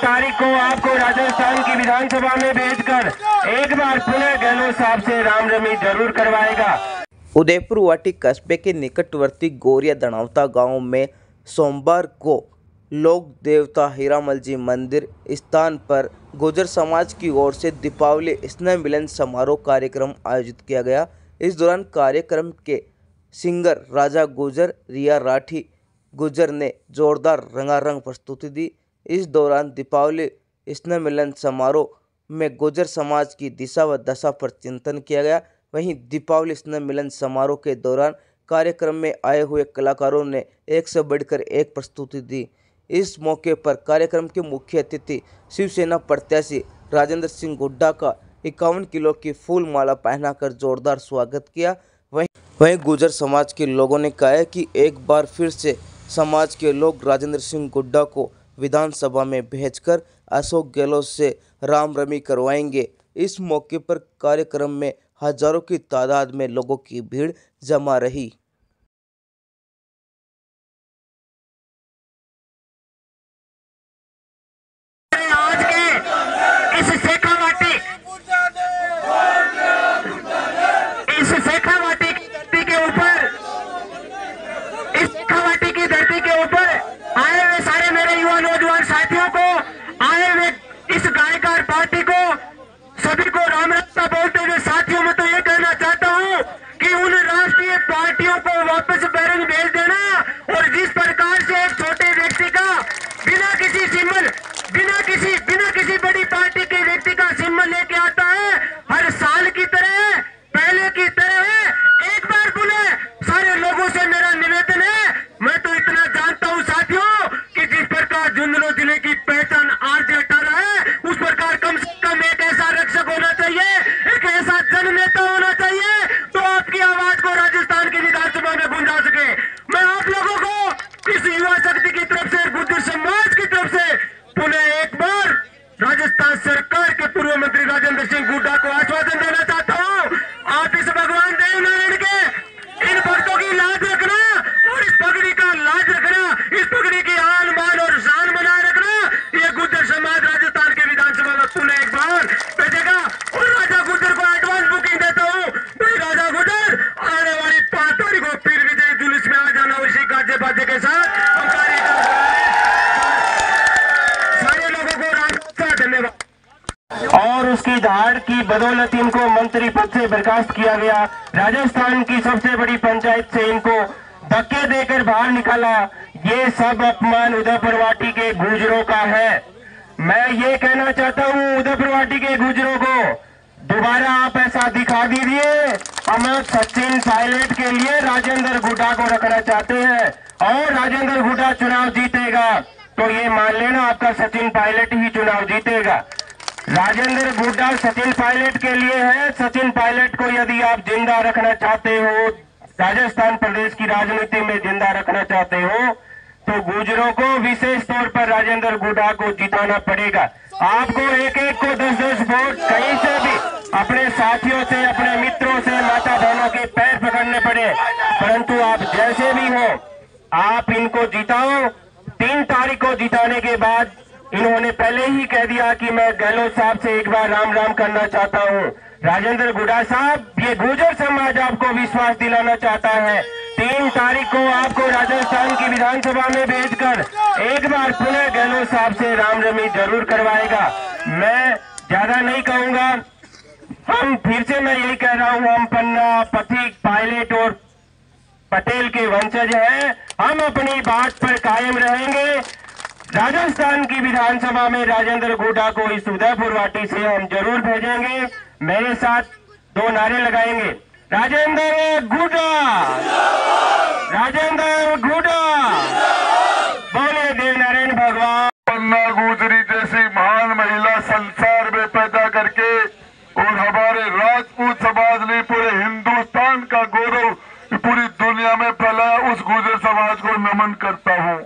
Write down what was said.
तारीख को आपको राजस्थान की विधानसभा में भेजकर एक बार पुनः गहलोत साहब से रामरमी जरूर करवाएगा। उदयपुर वाटी कस्बे के निकटवर्ती गोरिया दणावता गांव में सोमवार को लोक देवता हीरामल जी मंदिर स्थान पर गुर्जर समाज की ओर से दीपावली स्नेह मिलन समारोह कार्यक्रम आयोजित किया गया। इस दौरान कार्यक्रम के सिंगर राजा गुर्जर रिया राठी गुर्जर ने जोरदार रंगारंग प्रस्तुति दी। इस दौरान दीपावली स्नेह मिलन समारोह में गुर्जर समाज की दिशा व दशा पर चिंतन किया गया। वहीं दीपावली स्नेह मिलन समारोह के दौरान कार्यक्रम में आए हुए कलाकारों ने एक से बढ़कर एक प्रस्तुति दी। इस मौके पर कार्यक्रम के मुख्य अतिथि शिवसेना प्रत्याशी राजेंद्र सिंह गुड्डा का 51 किलो की फूल माला पहनाकर जोरदार स्वागत किया। वहीं गुर्जर समाज के लोगों ने कहा है कि एक बार फिर से समाज के लोग राजेंद्र सिंह गुड्डा को विधानसभा में भेजकर अशोक गहलोत से रामरमी करवाएंगे। इस मौके पर कार्यक्रम में हजारों की तादाद में लोगों की भीड़ जमा रही। बिना किसी बड़ी पार्टी के व्यक्ति का सिंबल लेके आता है, हर साल की तरह पहले की तरह एक बार बोले सारे लोगों से मेरा निवेदन है। मैं तो इतना जानता हूं साथियों कि जिस प्रकार झुंझुनू जिले की पहचान आरजे अटारा है, उस प्रकार कम से कम एक ऐसा रक्षक होना चाहिए, एक ऐसा जननेता होना चाहिए तो आपकी आवाज को राजस्थान की विधानसभा में गुंजा सके। मैं आप लोगों को इस युवा शक्ति की तरफ से, गुर्जर समाज की तरफ से पुनः एक बार राजस्थान सरकार के पूर्व मंत्री राजेंद्र सिंह गुड्डा को आश्वासन देना चाहता हूं। आप इस भगवान देवनारायण के इन भक्तों की लाज रखना और इस पगड़ी का लाज रखना, इस पगड़ी की आन बान और शान बनाए रखना। ये गुर्जर समाज राजस्थान के विधानसभा में पुनः एक बार भेजेगा और राजा गुर्जर को एडवांस बुकिंग देता हूं। भाई राजा गुर्जर आने वाली 5 तारीख को फिर विजय जुलूस में आ जाना और इसी गाजे बाजे के साथ और उसकी धाड़ की बदौलत इनको मंत्री पद से बर्खास्त किया गया। राजस्थान की सबसे बड़ी पंचायत से इनको धक्के देकर बाहर निकाला। ये सब अपमान उदयपुर वाटी के गुर्जरों का है। मैं ये कहना चाहता हूँ उदयपुर वाटी के गुर्जरों को, दोबारा आप ऐसा दिखा दीजिए। हम सचिन पायलट के लिए राजेंद्र गुड्डा को रखना चाहते हैं और राजेंद्र गुड्डा चुनाव जीतेगा तो ये मान लेना आपका सचिन पायलट ही चुनाव जीतेगा। राजेंद्र गुड्डा सचिन पायलट के लिए है। सचिन पायलट को यदि आप जिंदा रखना चाहते हो, राजस्थान प्रदेश की राजनीति में जिंदा रखना चाहते हो, तो गुर्जरों को विशेष तौर पर राजेंद्र गुड्डा को जिताना पड़ेगा। आपको एक एक को 10-10 वोट कहीं से भी अपने साथियों से, अपने मित्रों से, माता बहनों के पैर पकड़ने पड़े, परंतु आप जैसे भी हो आप इनको जिताओ। 3 तारीख को जिताने के बाद इन्होंने पहले ही कह दिया कि मैं गहलोत साहब से एक बार राम राम करना चाहता हूं। राजेंद्र गुड्डा साहब, ये गुर्जर समाज आपको विश्वास दिलाना चाहता है। 3 तारीख को आपको राजस्थान की विधानसभा में भेजकर एक बार पुनः गहलोत साहब से रामरमी जरूर करवाएगा। मैं ज्यादा नहीं कहूंगा, हम फिर से मैं यही कह रहा हूं, हम पन्ना, पथिक, पायलट और पटेल के वंशज हैं। हम अपनी बात पर कायम रहेंगे। राजस्थान की विधानसभा में राजेंद्र गुड्डा को इस उदयपुर वाटी से हम जरूर भेजेंगे। मेरे साथ 2 नारे लगाएंगे, राजेंद्र गुड्डा, राजेंद्र गुड्डा, बोले देवनारायण भगवान। पन्ना गुजरी जैसी महान महिला संसार में पैदा करके और हमारे राजपूत समाज ने पूरे हिंदुस्तान का गौरव पूरी दुनिया में फैलाया, उस गुर्जर समाज को नमन करता हूँ।